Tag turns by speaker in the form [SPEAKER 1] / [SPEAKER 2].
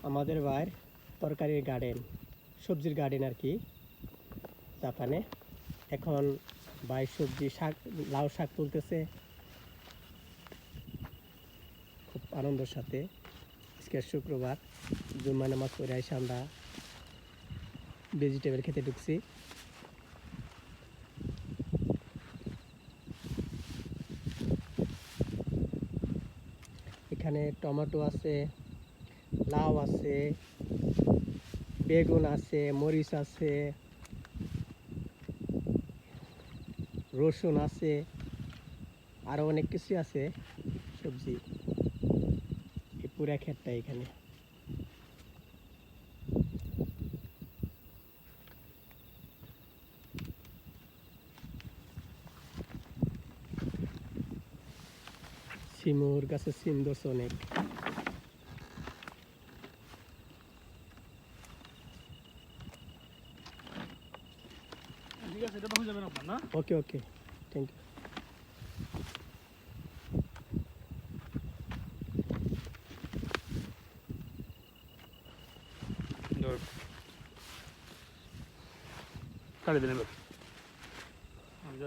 [SPEAKER 1] আমাদের বাইর তরকারির গার্ডেন, সবজির গার্ডেন আর কি জাপানে। এখন ভাই সবজি শাক, লাউ শাক তুলতেছে খুব আনন্দের সাথে। আজকে শুক্রবার, জুম্মা নামাজ পড়ে এসে আমরা ভেজিটেবল খেতে ঢুকছি। এখানে টমেটো আছে, লাউ আছে, বেগুন আছে, মরিচ আছে, রসুন আছে, আরও অনেক কিছু আছে সবজি। এই পুরা ক্ষেতটা এখানে। শিমুর গাছে সিম ধরছে অনেক। ওকে ওকে, থ্যাংক ইউ।
[SPEAKER 2] কাটে দিন এবার।